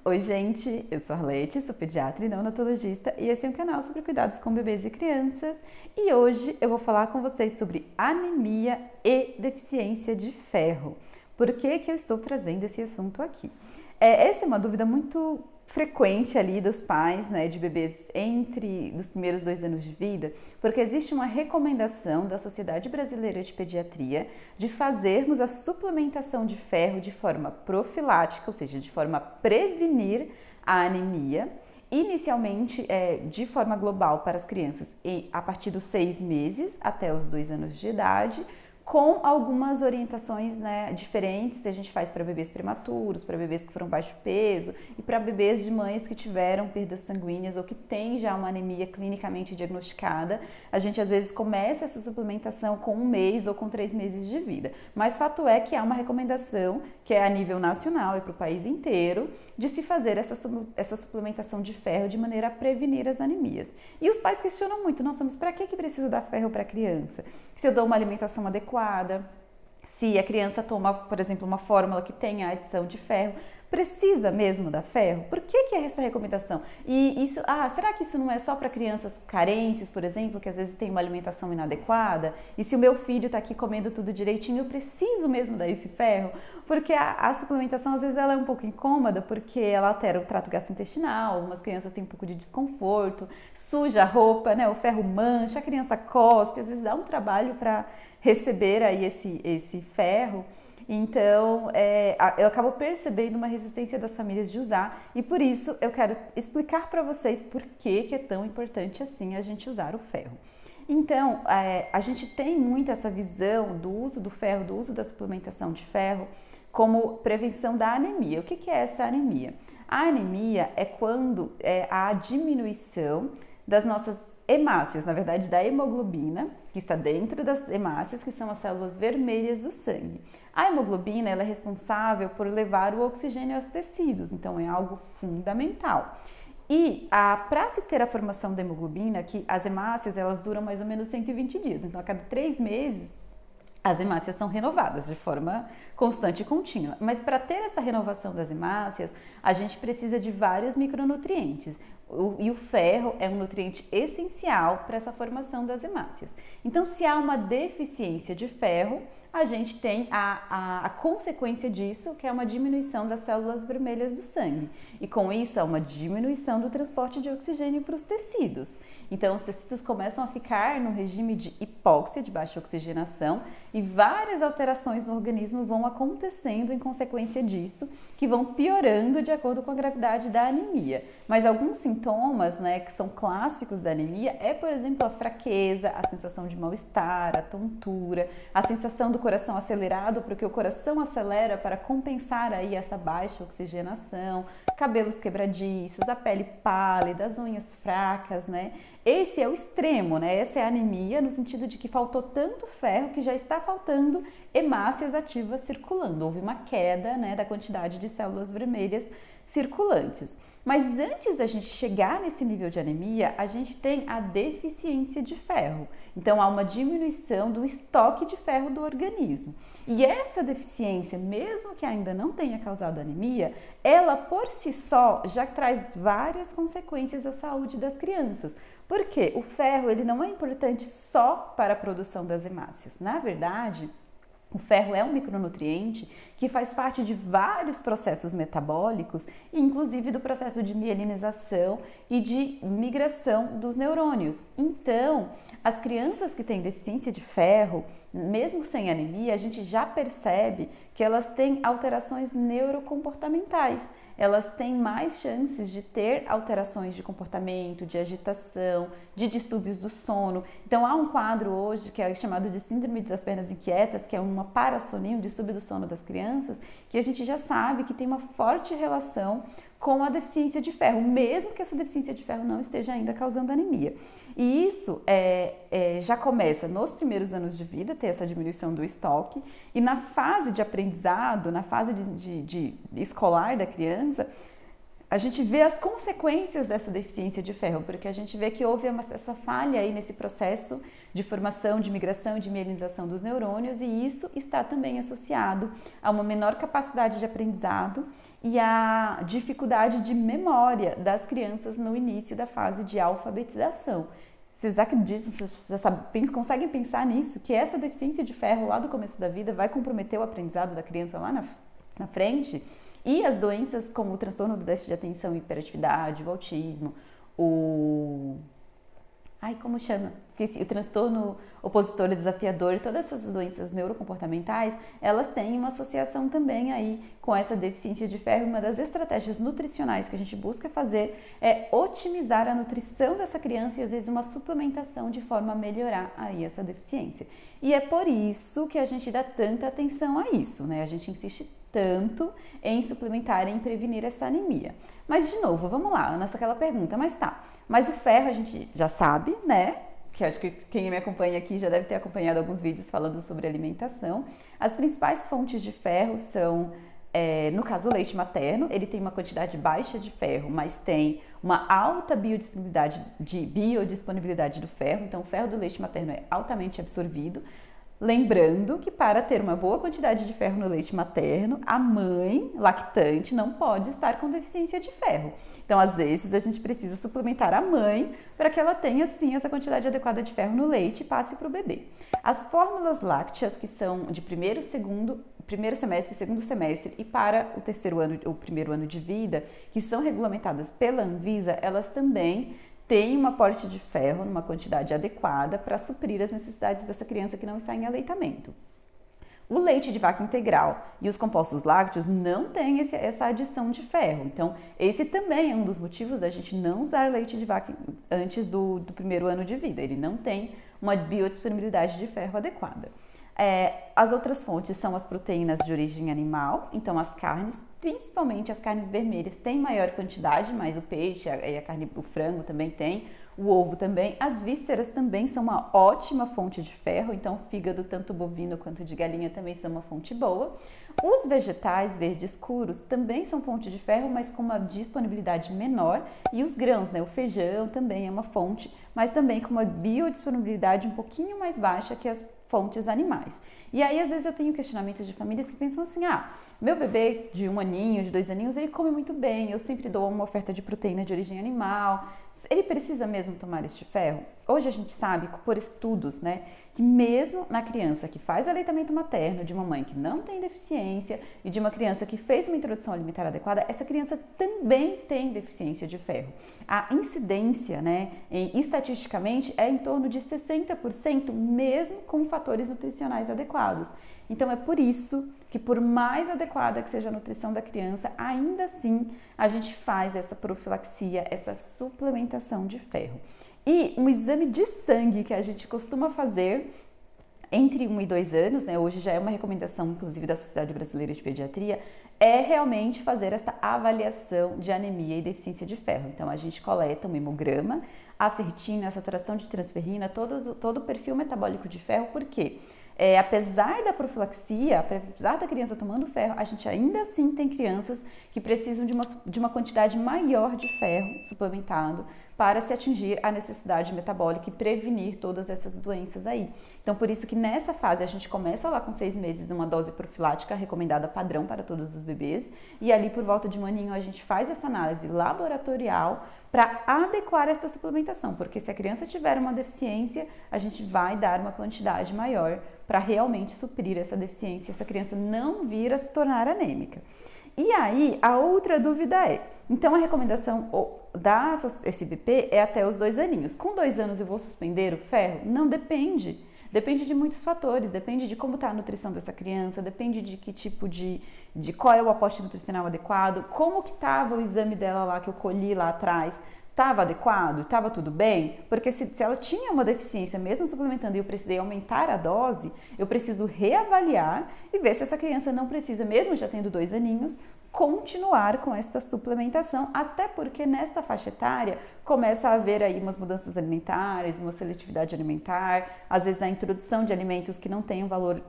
Oi, gente, eu sou a Arlete, sou pediatra e neonatologista e esse é um canal sobre cuidados com bebês e crianças. E hoje eu vou falar com vocês sobre anemia e deficiência de ferro. Por que que eu estou trazendo esse assunto aqui? Essa é uma dúvida muito frequente ali dos pais, né, de bebês entre os primeiros 2 anos de vida, porque existe uma recomendação da Sociedade Brasileira de Pediatria de fazermos a suplementação de ferro de forma profilática, ou seja, de forma a prevenir a anemia, inicialmente de forma global para as crianças a partir dos 6 meses até os 2 anos de idade, com algumas orientações, né, diferentes que a gente faz para bebês prematuros, para bebês que foram baixo peso e para bebês de mães que tiveram perdas sanguíneas ou que têm já uma anemia clinicamente diagnosticada. A gente às vezes começa essa suplementação com 1 mês ou com 3 meses de vida, mas fato é que há uma recomendação que é a nível nacional e para o país inteiro de se fazer essa suplementação de ferro de maneira a prevenir as anemias. E os pais questionam muito, nossa, mas para que precisa dar ferro para a criança? Se eu dou uma alimentação adequada, se a criança toma, por exemplo, uma fórmula que tenha adição de ferro, precisa mesmo dar ferro? Por que é essa recomendação? E isso, será que isso não é só para crianças carentes, por exemplo, que às vezes tem uma alimentação inadequada? E se o meu filho está aqui comendo tudo direitinho, eu preciso mesmo dar esse ferro? Porque a suplementação, às vezes, ela é um pouco incômoda, porque ela altera o trato gastrointestinal, algumas crianças têm um pouco de desconforto, suja a roupa, né? O ferro mancha, a criança cospe, às vezes dá um trabalho para receber aí esse ferro. Então, eu acabo percebendo uma resistência das famílias de usar e por isso eu quero explicar para vocês por que é tão importante assim a gente usar o ferro. Então, a gente tem muito essa visão do uso do ferro, do uso da suplementação de ferro como prevenção da anemia. O que é essa anemia? A anemia é quando há diminuição das nossas hemácias, na verdade da hemoglobina, que está dentro das hemácias, que são as células vermelhas do sangue. A hemoglobina ela é responsável por levar o oxigênio aos tecidos, então é algo fundamental. E para se ter a formação da hemoglobina, que as hemácias elas duram mais ou menos 120 dias, então a cada 3 meses as hemácias são renovadas de forma constante e contínua. Mas para ter essa renovação das hemácias, a gente precisa de vários micronutrientes. E o ferro é um nutriente essencial para essa formação das hemácias. Então, se há uma deficiência de ferro, a gente tem a consequência disso, que é uma diminuição das células vermelhas do sangue. E com isso, há uma diminuição do transporte de oxigênio para os tecidos. Então, os tecidos começam a ficar no regime de hipóxia, de baixa oxigenação, e várias alterações no organismo vão acontecendo em consequência disso, que vão piorando de acordo com a gravidade da anemia. Mas alguns sintomas, né, que são clássicos da anemia é, por exemplo, a fraqueza, a sensação de mal-estar, a tontura, a sensação do coração acelerado, porque o coração acelera para compensar aí essa baixa oxigenação, cabelos quebradiços, a pele pálida, as unhas fracas, né? Esse é o extremo, né? Essa é a anemia no sentido de que faltou tanto ferro que já está faltando hemácias ativas circulando. Houve uma queda, né, da quantidade de células vermelhas circulantes. Mas antes da gente chegar nesse nível de anemia, a gente tem a deficiência de ferro. Então há uma diminuição do estoque de ferro do organismo. E essa deficiência, mesmo que ainda não tenha causado anemia, ela por si só já traz várias consequências à saúde das crianças. Porque o ferro ele não é importante só para a produção das hemácias. Na verdade, o ferro é um micronutriente que faz parte de vários processos metabólicos, inclusive do processo de mielinização e de migração dos neurônios. Então, as crianças que têm deficiência de ferro, mesmo sem anemia, a gente já percebe que elas têm alterações neurocomportamentais. Elas têm mais chances de ter alterações de comportamento, de agitação, de distúrbios do sono. Então há um quadro hoje que é chamado de síndrome das pernas inquietas, que é uma parassonia, um distúrbio do sono das crianças, que a gente já sabe que tem uma forte relação com a deficiência de ferro, mesmo que essa deficiência de ferro não esteja ainda causando anemia. E isso já começa nos primeiros anos de vida, ter essa diminuição do estoque, e na fase de aprendizado, na fase de escolar da criança, a gente vê as consequências dessa deficiência de ferro, porque a gente vê que houve essa falha aí nesse processo de formação, de migração, de mielinização dos neurônios, e isso está também associado a uma menor capacidade de aprendizado e a dificuldade de memória das crianças no início da fase de alfabetização. Vocês acreditam, vocês já sabem, conseguem pensar nisso? Que essa deficiência de ferro lá do começo da vida vai comprometer o aprendizado da criança lá na frente? E as doenças como o transtorno do déficit de atenção e hiperatividade, o autismo, como chama? Esqueci, o transtorno opositor e desafiador, todas essas doenças neurocomportamentais, elas têm uma associação também aí com essa deficiência de ferro. Uma das estratégias nutricionais que a gente busca fazer é otimizar a nutrição dessa criança e às vezes uma suplementação de forma a melhorar aí essa deficiência. E é por isso que a gente dá tanta atenção a isso, né? A gente insiste tanto em suplementar e em prevenir essa anemia. Mas, de novo, vamos lá, nessa aquela pergunta, mas o ferro a gente já sabe, né? Que acho que quem me acompanha aqui já deve ter acompanhado alguns vídeos falando sobre alimentação. As principais fontes de ferro são, no caso, o leite materno. Ele tem uma quantidade baixa de ferro, mas tem uma alta biodisponibilidade do ferro. Então, o ferro do leite materno é altamente absorvido. Lembrando que para ter uma boa quantidade de ferro no leite materno, a mãe lactante não pode estar com deficiência de ferro. Então, às vezes, a gente precisa suplementar a mãe para que ela tenha, sim, essa quantidade adequada de ferro no leite e passe para o bebê. As fórmulas lácteas, que são de primeiro semestre, segundo semestre e para o terceiro ano, o primeiro ano de vida, que são regulamentadas pela Anvisa, elas também tem um aporte de ferro numa quantidade adequada para suprir as necessidades dessa criança que não está em aleitamento. O leite de vaca integral e os compostos lácteos não têm essa adição de ferro. Então, esse também é um dos motivos da gente não usar leite de vaca antes do primeiro ano de vida. Ele não tem uma biodisponibilidade de ferro adequada. As outras fontes são as proteínas de origem animal, então as carnes, principalmente as carnes vermelhas, têm maior quantidade, mas o peixe, a carne, o frango também tem, o ovo também. As vísceras também são uma ótima fonte de ferro, então o fígado, tanto bovino quanto de galinha, também são uma fonte boa. Os vegetais verdes escuros também são fonte de ferro, mas com uma disponibilidade menor. E os grãos, né? O feijão também é uma fonte, mas também com uma biodisponibilidade um pouquinho mais baixa que as fontes animais. E aí, às vezes, eu tenho questionamentos de famílias que pensam assim, meu bebê de 1 aninho, de 2 aninhos, ele come muito bem, eu sempre dou uma oferta de proteína de origem animal, ele precisa mesmo tomar este ferro? Hoje a gente sabe, por estudos, né, que mesmo na criança que faz aleitamento materno, de uma mãe que não tem deficiência e de uma criança que fez uma introdução alimentar adequada, essa criança também tem deficiência de ferro. A incidência, né, estatisticamente, é em torno de 60%, mesmo com fatores nutricionais adequados. Então, é por isso que, por mais adequada que seja a nutrição da criança, ainda assim a gente faz essa profilaxia, essa suplementação de ferro. E um exame de sangue que a gente costuma fazer entre 1 e 2 anos, né? Hoje já é uma recomendação, inclusive, da Sociedade Brasileira de Pediatria, é realmente fazer essa avaliação de anemia e deficiência de ferro. Então, a gente coleta um hemograma, a ferritina, a saturação de transferrina, todo o perfil metabólico de ferro, por quê? Apesar da profilaxia, apesar da criança tomando ferro, a gente ainda assim tem crianças que precisam de uma quantidade maior de ferro suplementado para se atingir a necessidade metabólica e prevenir todas essas doenças aí. Então, por isso que nessa fase a gente começa lá com 6 meses uma dose profilática recomendada padrão para todos os bebês e ali por volta de 1 aninho a gente faz essa análise laboratorial para adequar essa suplementação, porque se a criança tiver uma deficiência, a gente vai dar uma quantidade maior para realmente suprir essa deficiência, essa criança não vir a se tornar anêmica. E aí, a outra dúvida então a recomendação da SBP é até os 2 aninhos. Com 2 anos eu vou suspender o ferro? Não, depende. Depende de muitos fatores, depende de como está a nutrição dessa criança, depende de que tipo de qual é o aporte nutricional adequado, como que estava o exame dela lá que eu colhi lá atrás, estava adequado, estava tudo bem? Porque se ela tinha uma deficiência, mesmo suplementando, e eu precisei aumentar a dose, eu preciso reavaliar e ver se essa criança não precisa, mesmo já tendo 2 aninhos, continuar com esta suplementação, até porque nesta faixa etária começa a haver aí umas mudanças alimentares, uma seletividade alimentar, às vezes a introdução de alimentos que não têm um valor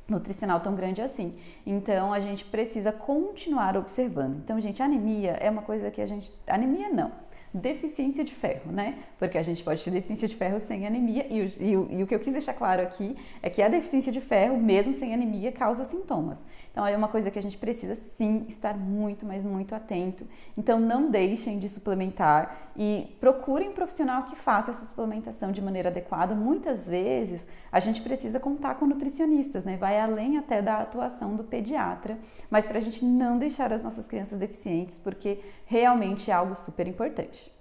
nutricional tão grande assim. Então, a gente precisa continuar observando. Então, gente, anemia é uma coisa que anemia não. deficiência de ferro, né? Porque a gente pode ter deficiência de ferro sem anemia e o que eu quis deixar claro aqui é que a deficiência de ferro, mesmo sem anemia, causa sintomas. Então é uma coisa que a gente precisa sim estar muito, mas muito atento. Então não deixem de suplementar e procurem um profissional que faça essa suplementação de maneira adequada. Muitas vezes a gente precisa contar com nutricionistas, né? Vai além até da atuação do pediatra, mas para a gente não deixar as nossas crianças deficientes, porque realmente é algo super importante.